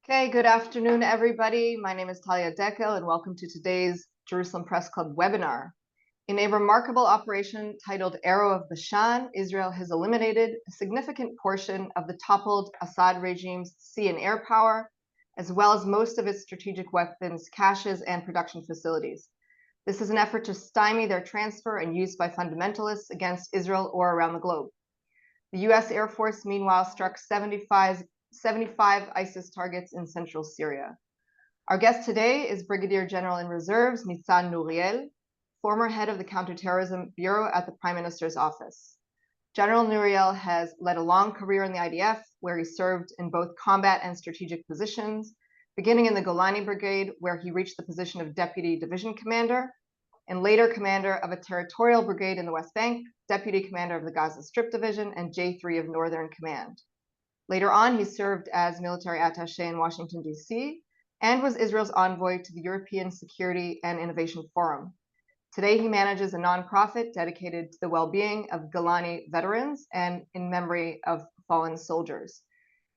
Okay, good afternoon, everybody. My name is Talia Dekel, and welcome to today's Jerusalem Press Club webinar. In a remarkable operation titled Arrow of Bashan, Israel has eliminated a significant portion of the toppled Assad regime's sea and air power, as well as most of its strategic weapons caches and production facilities. This is an effort to stymie their transfer and use by fundamentalists against Israel or around the globe. The US Air Force, meanwhile, struck 75 ISIS targets in central Syria. Our guest today is Brigadier General in Reserves Nitzan Nuriel, former head of the Counterterrorism Bureau at the Prime Minister's office. General Nuriel has led a long career in the IDF, where he served in both combat and strategic positions, beginning in the Golani Brigade, where he reached the position of Deputy Division Commander, and later commander of a territorial brigade in the West Bank, deputy commander of the Gaza Strip Division, and J3 of Northern Command. Later on, he served as military attaché in Washington, D.C., and was Israel's envoy to the European Security and Innovation Forum. Today, he manages a nonprofit dedicated to the well-being of Golani veterans and in memory of fallen soldiers.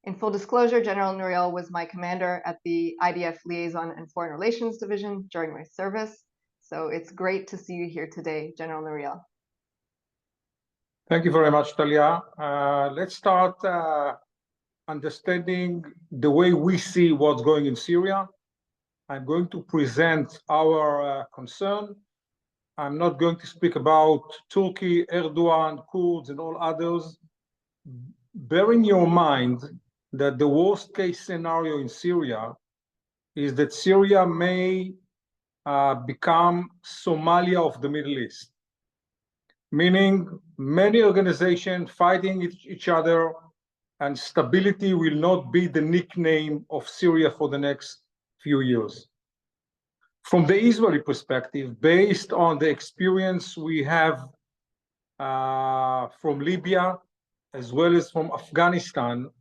In full disclosure, General Nuriel was my commander at the IDF Liaison and Foreign Relations Division during my service. So it's great to see you here today, General Nuriel. Thank you very much, Talia. Let's start understanding the way we see what's going in Syria. I'm going to present our concern. I'm not going to speak about Turkey, Erdogan, Kurds, and all others. Bear in your mind that the worst case scenario in Syria is that Syria may become Somalia of the Middle East, meaning many organizations fighting each other, and stability will not be the nickname of Syria for the next few years. From the Israeli perspective, based on the experience we have from Libya, as well as from Afghanistan,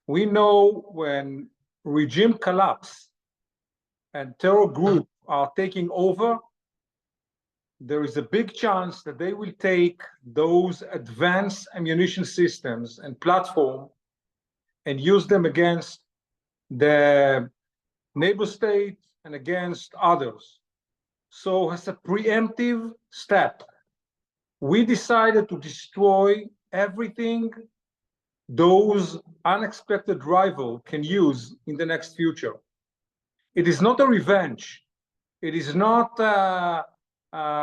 we know when regime collapse and terror groups are taking over, there is a big chance that they will take those advanced ammunition systems and platform and use them against the neighbor state and against others. So as a preemptive step, we decided to destroy everything those unexpected rivals can use in the next future. It is not a revenge. It is not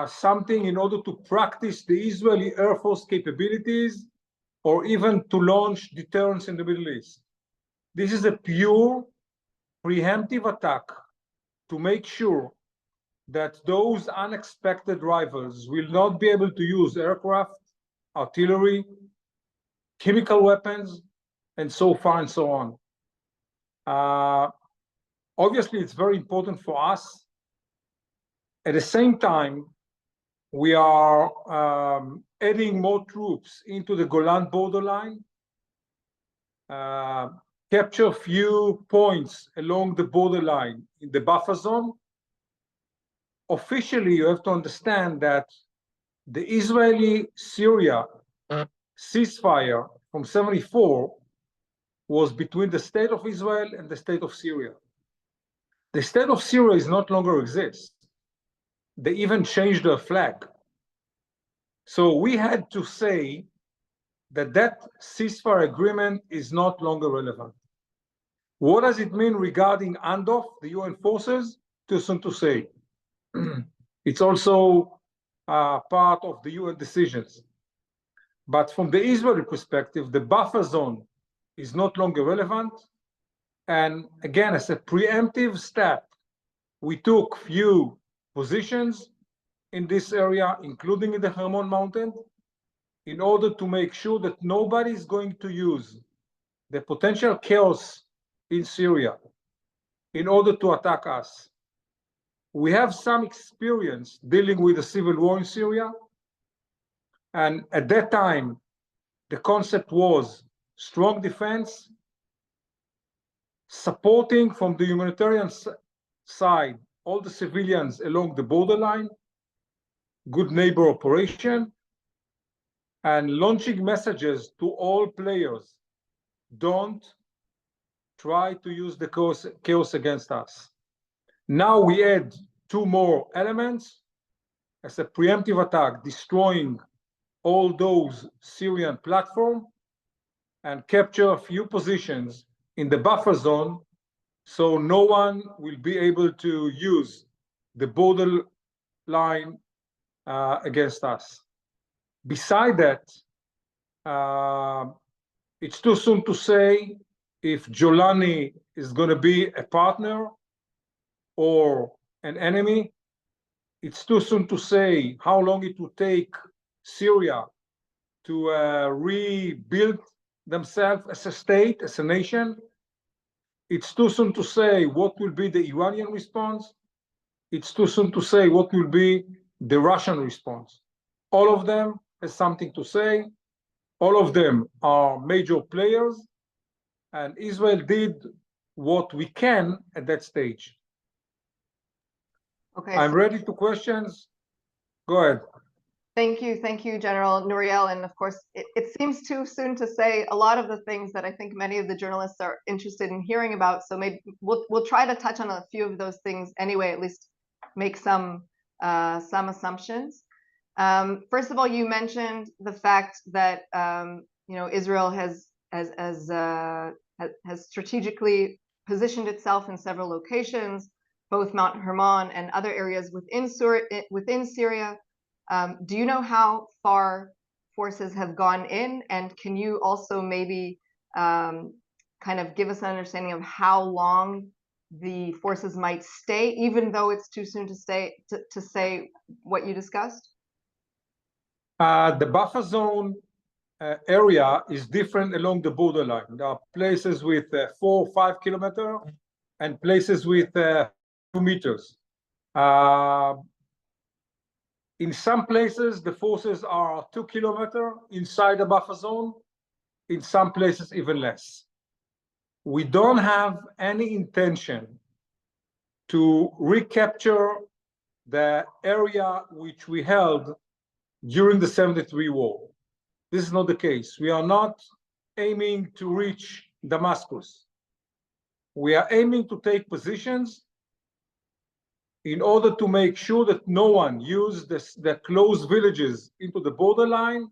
something in order to practice the Israeli Air Force capabilities or even to launch deterrence in the Middle East. This is a pure preemptive attack to make sure that those unexpected rivals will not be able to use aircraft, artillery, chemical weapons, and so far and so on. Obviously, it's very important for us. At the same time, we are adding more troops into the Golan borderline, capture a few points along the borderline in the buffer zone. Officially, you have to understand that the Israeli-Syria ceasefire from 1974 was between the state of Israel and the state of Syria. The state of Syria is not longer exists. They even changed their flag. So we had to say that that ceasefire agreement is not longer relevant. What does it mean regarding Andof, the UN forces? Too soon to say. It's also part of the UN decisions. But from the Israeli perspective, the buffer zone is not longer relevant. And again, as a preemptive step, we took few positions in this area, including in the Hermon Mountain, in order to make sure that nobody is going to use the potential chaos in Syria in order to attack us. We have some experience dealing with the civil war in Syria. And at that time, the concept was strong defense, supporting from the humanitarian side all the civilians along the borderline, good neighbor operation, and launching messages to all players. Don't try to use the chaos against us. Now we add two more elements as a preemptive attack, destroying all those Syrian platforms and capture a few positions in the buffer zone, so no one will be able to use the border line against us. Beside that, it's too soon to say if Jolani is going to be a partner or an enemy. It's too soon to say how long it will take Syria to rebuild themselves as a state, as a nation. It's too soon to say what will be the Iranian response. It's too soon to say what will be the Russian response. All of them has something to say. All of them are major players, and Israel did what we can at that stage. Okay. I'm ready to questions. Go ahead. Thank you, General Nuriel. And of course, it seems too soon to say a lot of the things that I think many of the journalists are interested in hearing about. So maybe we'll try to touch on a few of those things anyway, at least make some assumptions. First of all, you mentioned the fact that Israel has strategically positioned itself in several locations, both Mount Hermon and other areas within Syria. Do you know how far forces have gone in? And can you also maybe kind of give us an understanding of how long the forces might stay, even though it's too soon to say what you discussed? The buffer zone area is different along the borderline. There are places with 4 or 5 kilometers and places with 2 meters. In some places, the forces are 2 kilometers inside the buffer zone. In some places, even less. We don't have any intention to recapture the area which we held during the 73 war. This is not the case. We are not aiming to reach Damascus. We are aiming to take positions in order to make sure that no one uses the closed villages into the borderline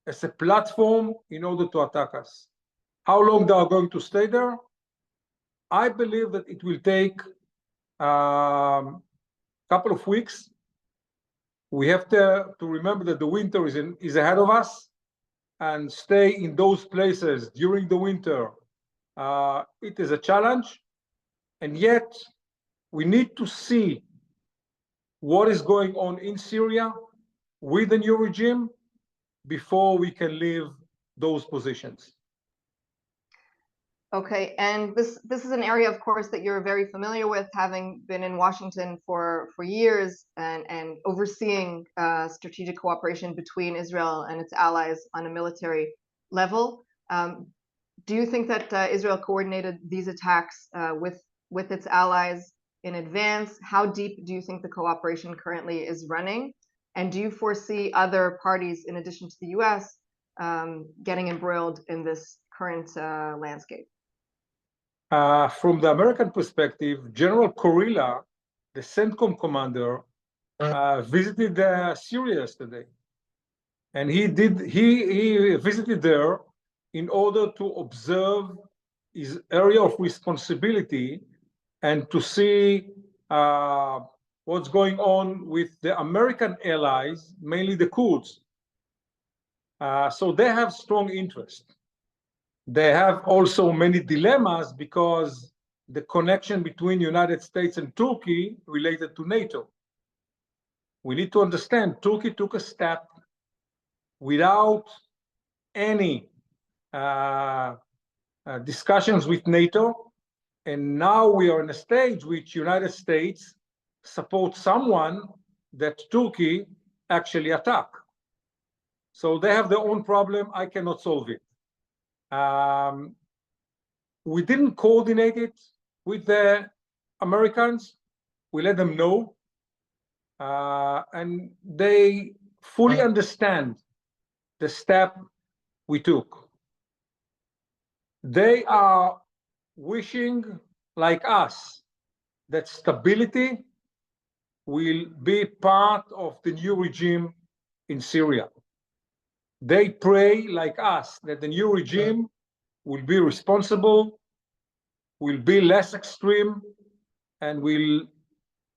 as a platform in order to attack us. How long they are going to stay there? I believe that it will take a couple of weeks. We have to remember that the winter is ahead of us, and stay in those places during the winter, it is a challenge. And yet, we need to see what is going on in Syria with the new regime before we can leave those positions. Okay, and this is an area, of course, that you're very familiar with, having been in Washington for years and overseeing strategic cooperation between Israel and its allies on a military level. Do you think that Israel coordinated these attacks with its allies in advance? How deep do you think the cooperation currently is running? And do you foresee other parties, in addition to the US, getting embroiled in this current landscape? From the American perspective, General Kurilla, the CENTCOM commander, visited Syria yesterday. And he visited there in order to observe his area of responsibility and to see what's going on with the American allies, mainly the Kurds. So they have strong interest. They have also many dilemmas because the connection between the United States and Turkey related to NATO. We need to understand Turkey took a step without any discussions with NATO, and now we are in a stage which United States supports someone that Turkey actually attacked. So they have their own problem. I cannot solve it. We didn't coordinate it with the Americans. We let them know, and they fully understand the step we took. They are wishing, like us, that stability will be part of the new regime in Syria. They pray, like us, that the new regime will be responsible, will be less extreme, and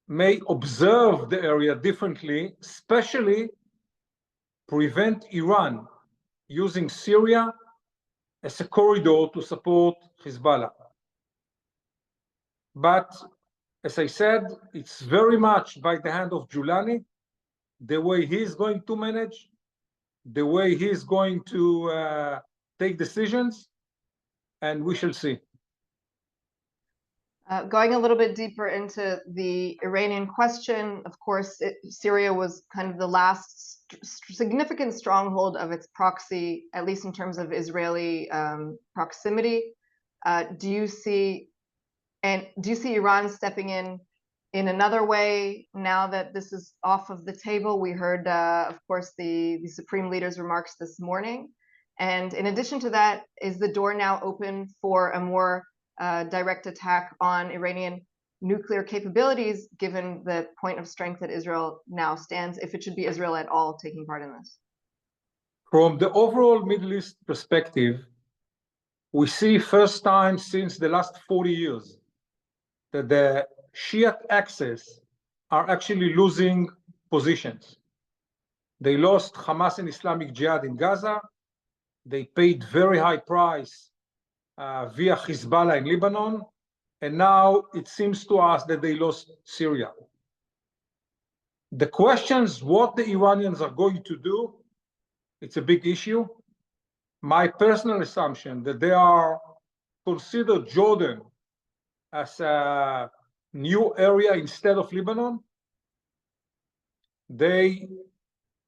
may observe the area differently, especially prevent Iran using Syria as a corridor to support Hezbollah. But as I said, it's very much by the hand of Julani, the way he's going to manage, the way he's going to take decisions, and we shall see. Going a little bit deeper into the Iranian question, of course, Syria was kind of the last significant stronghold of its proxy, at least in terms of Israeli proximity. Do you see Iran stepping in another way now that this is off of the table? We heard, of course, the Supreme Leader's remarks this morning. And in addition to that, is the door now open for a more direct attack on Iranian nuclear capabilities, given the point of strength that Israel now stands, if it should be Israel at all taking part in this? From the overall Middle East perspective, we see first time since the last 40 years that the Shiite axis are actually losing positions. They lost Hamas and Islamic Jihad in Gaza. They paid very high price via Hezbollah in Lebanon. And now it seems to us that they lost Syria. The questions what the Iranians are going to do, it's a big issue. My personal assumption that they are consider Jordan as a new area instead of Lebanon. They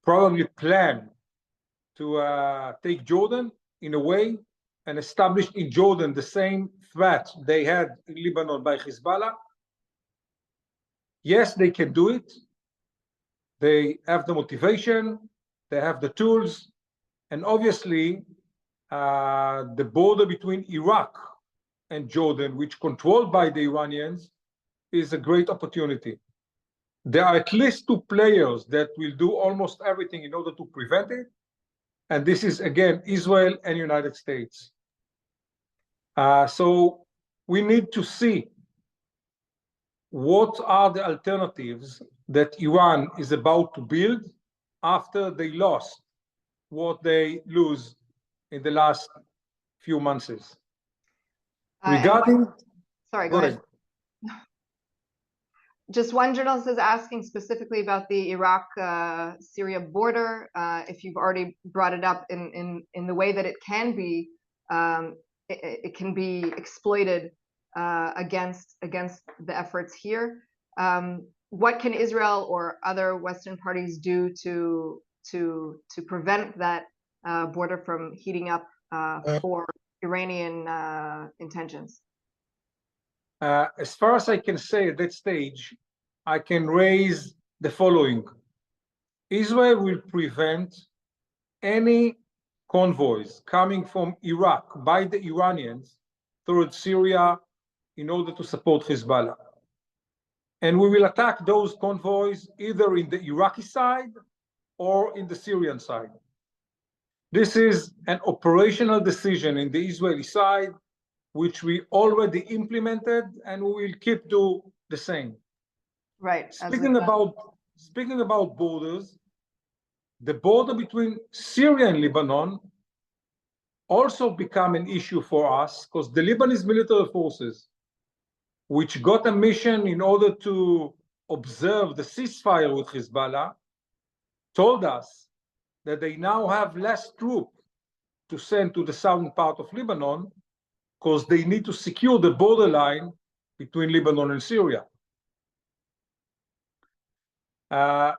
probably plan to take Jordan in a way and establish in Jordan the same threat they had in Lebanon by Hezbollah. Yes, they can do it. They have the motivation, they have the tools, and obviously the border between Iraq and Jordan, which controlled by the Iranians, is a great opportunity. There are at least two players that will do almost everything in order to prevent it. And this is, again, Israel and United States. So we need to see what are the alternatives that Iran is about to build after they lost what they lose in the last few months. Regarding, sorry, go ahead. Just one journalist is asking specifically about the Iraq-Syria border. If you've already brought it up in the way that it can be exploited against the efforts here. What can Israel or other Western parties do to prevent that border from heating up for Iranian intentions? As far as I can say at that stage, I can raise the following. Israel will prevent any convoys coming from Iraq by the Iranians towards Syria in order to support Hezbollah. And we will attack those convoys either in the Iraqi side or in the Syrian side. This is an operational decision in the Israeli side, which we already implemented, and we will keep do the same. Right. Speaking about borders, the border between Syria and Lebanon also become an issue for us because the Lebanese military forces, which got a mission in order to observe the ceasefire with Hezbollah, told us that they now have less troops to send to the southern part of Lebanon because they need to secure the borderline between Lebanon and Syria.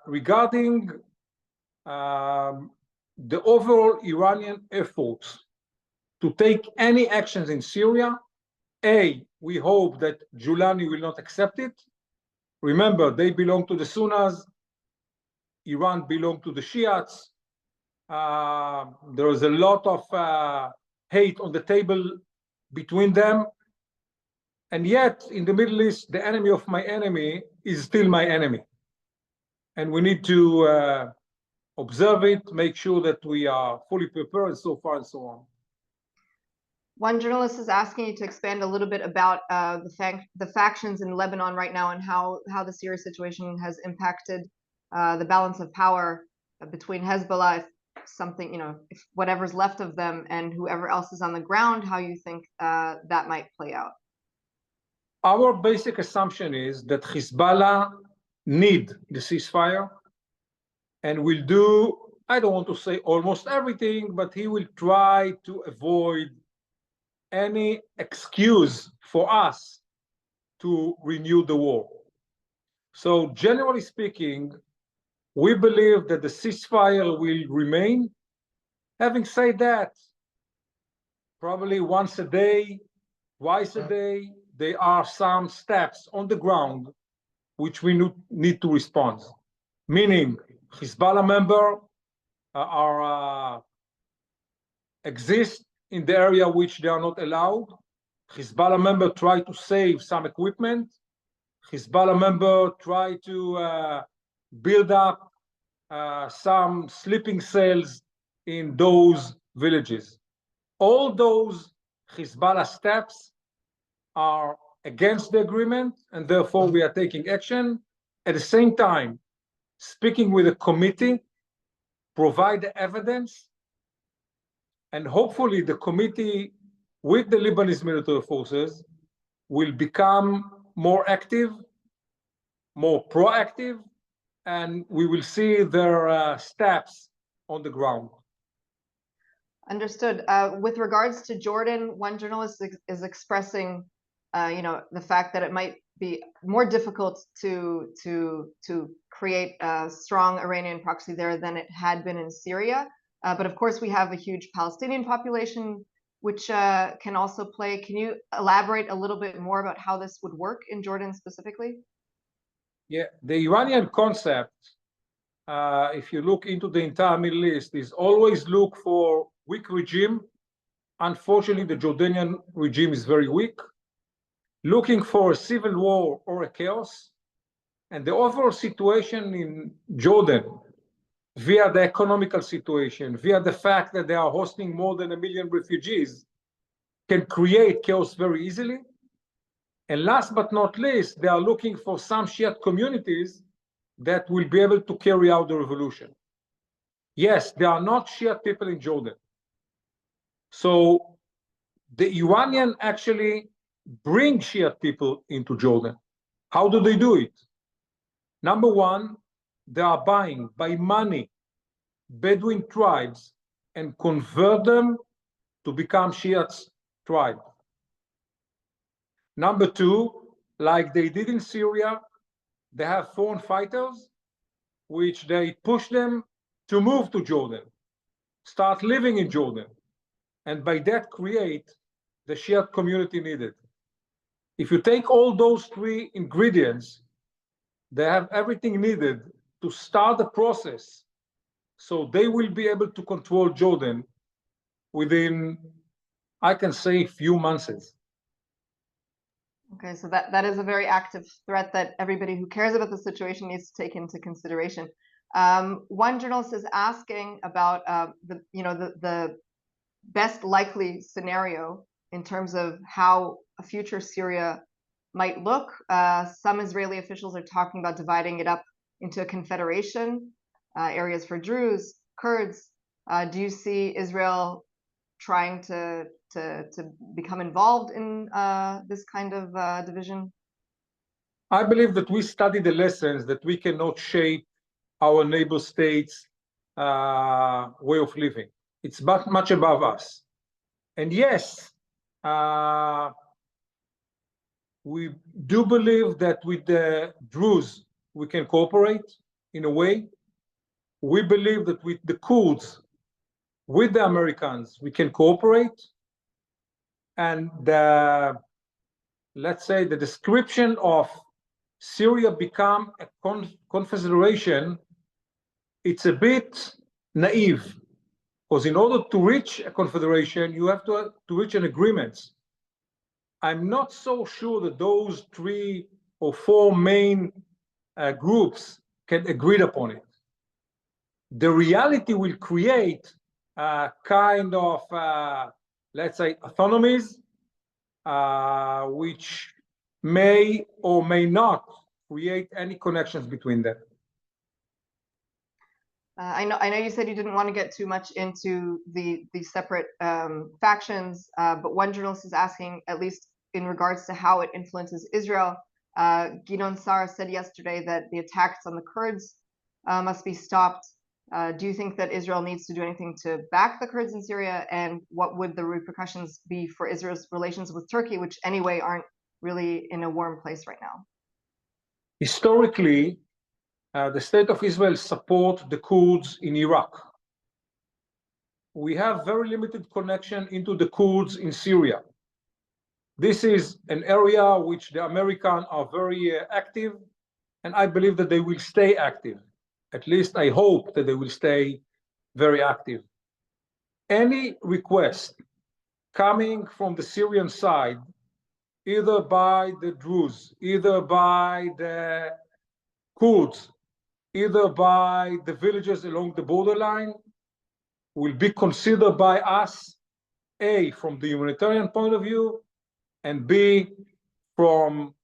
Regarding the overall Iranian efforts to take any actions in Syria, we hope that Julani will not accept it. Remember, they belong to the Sunnis, Iran belongs to the Shiites. There is a lot of hate on the table between them. And yet, in the Middle East, the enemy of my enemy is still my enemy. And we need to observe it, make sure that we are fully prepared, and so far and so on. One journalist is asking you to expand a little bit about the factions in Lebanon right now and how the Syria situation has impacted the balance of power between Hezbollah, if whatever's left of them, and whoever else is on the ground, how you think that might play out. Our basic assumption is that Hezbollah need the ceasefire and will do, I don't want to say almost everything, but he will try to avoid any excuse for us to renew the war. So generally speaking, we believe that the ceasefire will remain. Having said that, probably once a day, twice a day, there are some steps on the ground which we need to respond. Meaning, Hezbollah members exist in the area which they are not allowed. Hezbollah members try to save some equipment. Hezbollah members try to build up some sleeping cells in those villages. All those Hezbollah steps are against the agreement, and therefore we are taking action. At the same time, speaking with the committee, provide the evidence, and hopefully the committee with the Lebanese military forces will become more active, more proactive, and we will see their steps on the ground. Understood. With regards to Jordan, one journalist is expressing, the fact that it might be more difficult to create a strong Iranian proxy there than it had been in Syria. But of course, we have a huge Palestinian population, which can also play. Can you elaborate a little bit more about how this would work in Jordan specifically? Yeah, the Iranian concept, if you look into the entire Middle East, is always look for weak regime. Unfortunately, the Jordanian regime is very weak. Looking for a civil war or a chaos. And the overall situation in Jordan, via the economical situation, via the fact that they are hosting more than 1 million refugees, can create chaos very easily. And last but not least, they are looking for some Shiite communities that will be able to carry out the revolution. Yes, there are not Shiite people in Jordan. So the Iranian actually bring Shiite people into Jordan. How do they do it? Number one, they are buying by money Bedouin tribes and convert them to become Shiite tribes. Number two, like they did in Syria, they have foreign fighters, which they push them to move to Jordan, start living in Jordan, and by that create the Shiite community needed. If you take all those three ingredients, they have everything needed to start the process, so they will be able to control Jordan within, I can say, few months. Okay, so that is a very active threat that everybody who cares about the situation needs to take into consideration. One journalist is asking about the best likely scenario in terms of how a future Syria might look. Some Israeli officials are talking about dividing it up into a confederation, areas for Druze, Kurds. Do you see Israel trying to become involved in this kind of division? I believe that we study the lessons that we cannot shape our neighbor states' way of living. It's much above us. And yes, we do believe that with the Druze, we can cooperate in a way. We believe that with the Kurds, with the Americans, we can cooperate. And let's say the description of Syria become a confederation, it's a bit naive, because in order to reach a confederation, you have to reach an agreement. I'm not so sure that those 3 or 4 main groups can agree upon it. The reality will create a kind of, let's say, autonomies, which may or may not create any connections between them. I know you said you didn't want to get too much into the separate factions, but one journalist is asking, at least in regards to how it influences Israel. Gideon Sar said yesterday that the attacks on the Kurds must be stopped. Do you think that Israel needs to do anything to back the Kurds in Syria? And what would the repercussions be for Israel's relations with Turkey, which anyway aren't really in a warm place right now? Historically, the state of Israel supports the Kurds in Iraq. We have very limited connection into the Kurds in Syria. This is an area which the Americans are very active, and I believe that they will stay active. At least I hope that they will stay very active. Any request coming from the Syrian side, either by the Druze, either by the Kurds, either by the villages along the borderline, will be considered by us, A, from the humanitarian point of view, and B, from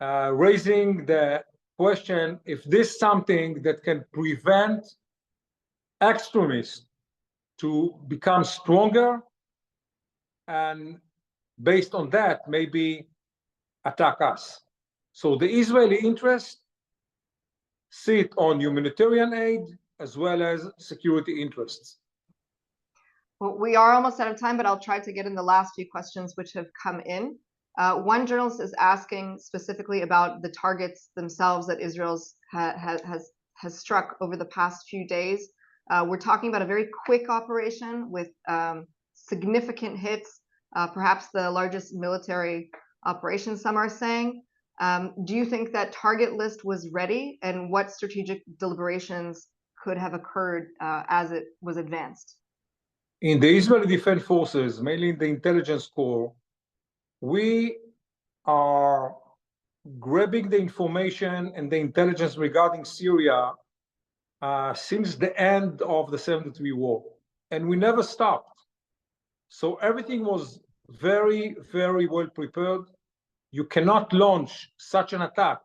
raising the question if this is something that can prevent extremists to become stronger, and based on that, maybe attack us. So the Israeli interest sit on humanitarian aid as well as security interests. Well, we are almost out of time, but I'll try to get in the last few questions which have come in. One journalist is asking specifically about the targets themselves that Israel has struck over the past few days. We're talking about a very quick operation with significant hits, perhaps the largest military operation, some are saying. Do you think that target list was ready, and what strategic deliberations could have occurred as it was advanced? In the Israeli Defense Forces, mainly in the intelligence corps, we are grabbing the information and the intelligence regarding Syria since the end of the 73 war, and we never stopped. So everything was very, very well prepared. You cannot launch such an attack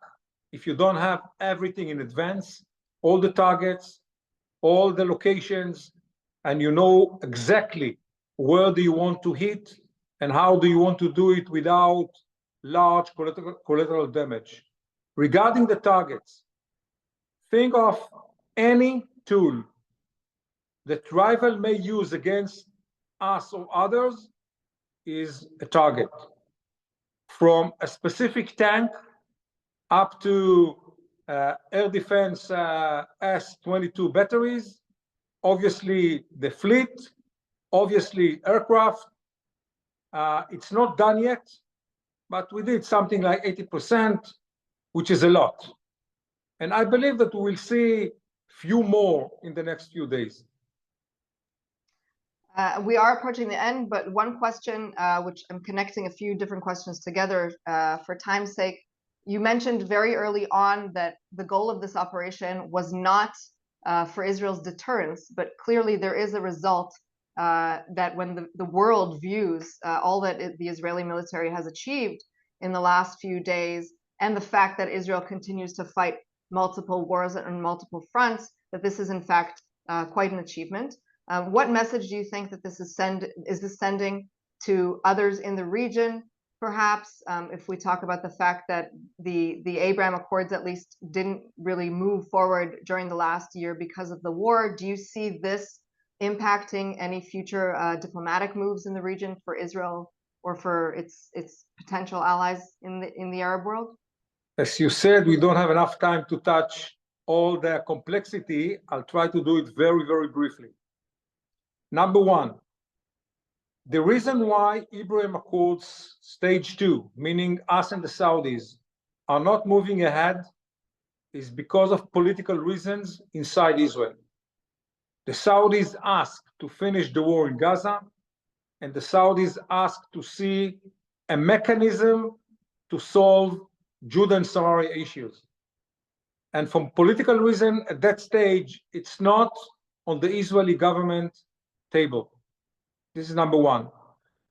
if you don't have everything in advance, all the targets, all the locations, and you know exactly where do you want to hit and how do you want to do it without large collateral damage. Regarding the targets, think of any tool that rival may use against us or others is a target. From a specific tank up to air defense S-22 batteries, obviously the fleet, obviously aircraft. It's not done yet, but we did something like 80%, which is a lot. And I believe that we will see few more in the next few days. We are approaching the end, but one question, which I'm connecting a few different questions together for time's sake. You mentioned very early on that the goal of this operation was not for Israel's deterrence, but clearly there is a result that when the world views all that the Israeli military has achieved in the last few days, and the fact that Israel continues to fight multiple wars on multiple fronts, that this is in fact quite an achievement. What message do you think that this is sending to others in the region? Perhaps if we talk about the fact that the Abraham Accords at least didn't really move forward during the last year because of the war, do you see this impacting any future diplomatic moves in the region for Israel or for its potential allies in the Arab world? As you said, we don't have enough time to touch all the complexity. I'll try to do it very, very briefly. Number one, the reason why Abraham Accords Stage 2, meaning us and the Saudis, are not moving ahead is because of political reasons inside Israel. The Saudis asked to finish the war in Gaza, and the Saudis asked to see a mechanism to solve Judah and Samaria issues. And from political reason, at that stage, it's not on the Israeli government table. This is number one.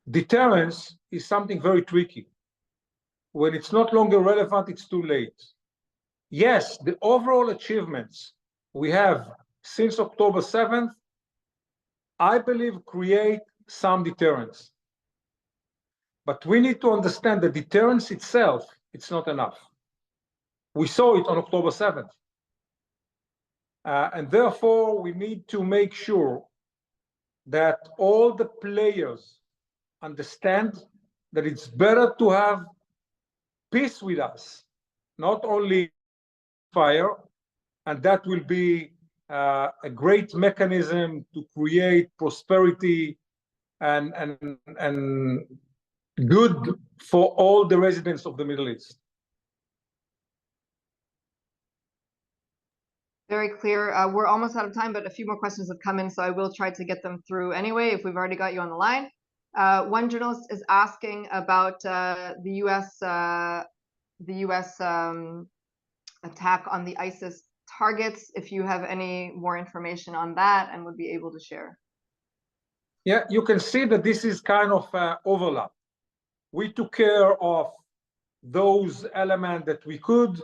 Deterrence is something very tricky. When it's not longer relevant, it's too late. Yes, the overall achievements we have since October 7th, I believe, create some deterrence. But we need to understand that deterrence itself, it's not enough. We saw it on October 7th. And therefore, we need to make sure that all the players understand that it's better to have peace with us, not only fire, and that will be a great mechanism to create prosperity and good for all the residents of the Middle East. Very clear. We're almost out of time, but a few more questions have come in, so I will try to get them through anyway, if we've already got you on the line. One journalist is asking about the U.S. Attack on the ISIS targets, if you have any more information on that and would be able to share. Yeah, you can see that this is kind of overlap. We took care of those elements that we could,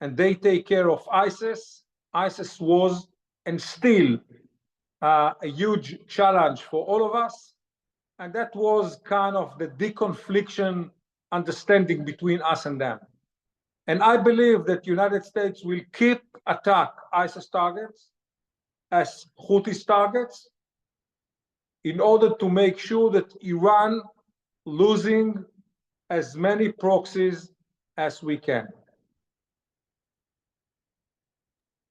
and they take care of ISIS. ISIS was and still a huge challenge for all of us. And that was kind of the deconfliction understanding between us and them. And I believe that the United States will keep attack ISIS targets as Houthis targets in order to make sure that Iran losing as many proxies as we can.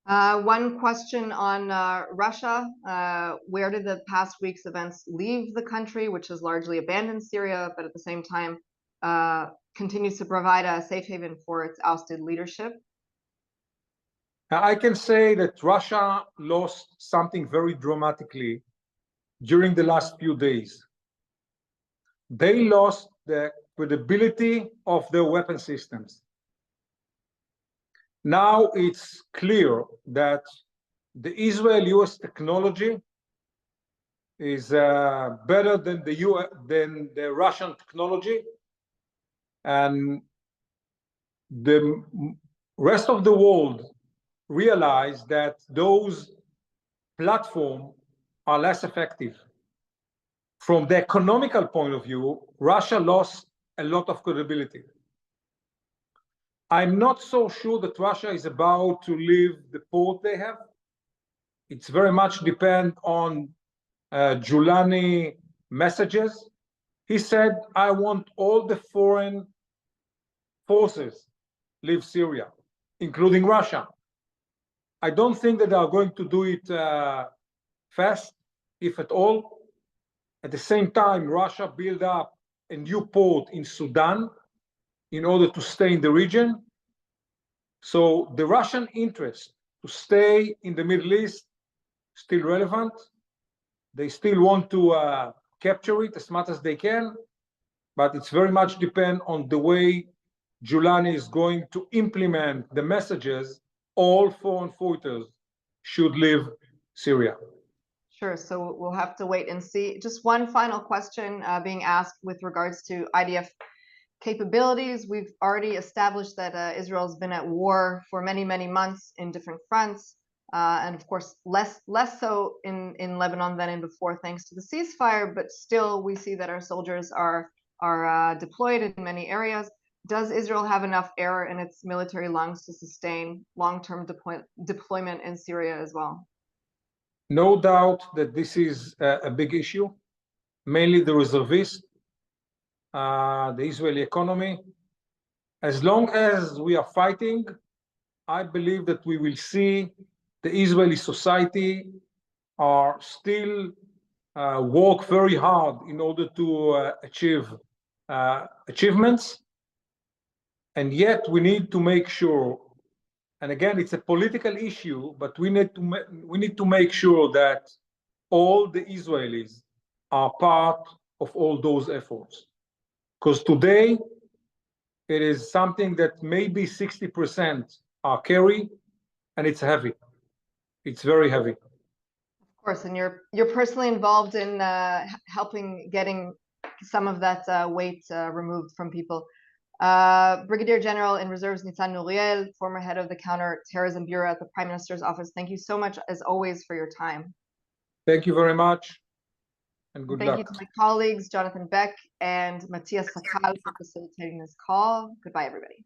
One question on Russia. Where did the past week's events leave the country, which has largely abandoned Syria, but at the same time continues to provide a safe haven for its ousted leadership? I can say that Russia lost something very dramatically during the last few days. They lost the credibility of their weapon systems. Now it's clear that the Israel-US technology is better than the Russian technology, and the rest of the world realize that those platforms are less effective. From the economical point of view, Russia lost a lot of credibility. I'm not so sure that Russia is about to leave the port they have. It's very much depend on Giuliani messages. He said, I want all the foreign forces leave Syria, including Russia. I don't think that they are going to do it fast, if at all. At the same time, Russia built up a new port in Sudan in order to stay in the region. So the Russian interest to stay in the Middle East is still relevant. They still want to capture it as much as they can, but it's very much depend on the way Giuliani is going to implement the messages. All foreign fighters should leave Syria. Sure, so we'll have to wait and see. Just one final question being asked with regards to IDF capabilities. We've already established that Israel's been at war for many, many months in different fronts, and of course less so in Lebanon than in before, thanks to the ceasefire. But still, we see that our soldiers are deployed in many areas. Does Israel have enough air in its military lungs to sustain long-term deployment in Syria as well? No doubt that this is a big issue, mainly the reservists, the Israeli economy. As long as we are fighting, I believe that we will see the Israeli society are still work very hard in order to achieve achievements. And yet we need to make sure, and again, it's a political issue, but we need to make sure that all the Israelis are part of all those efforts. Because today, it is something that maybe 60% are carry, and it's heavy. It's very heavy. Of course, and you're personally involved in helping getting some of that weight removed from people. Brigadier General in Reserves Nitzan Nuriel, former head of the Counterterrorism Bureau at the Prime Minister's Office. Thank you so much, as always, for your time. Thank you very much, and good luck. Thank you to my colleagues, Jonathan Beck and Matthias Sakal, for facilitating this call. Goodbye, everybody.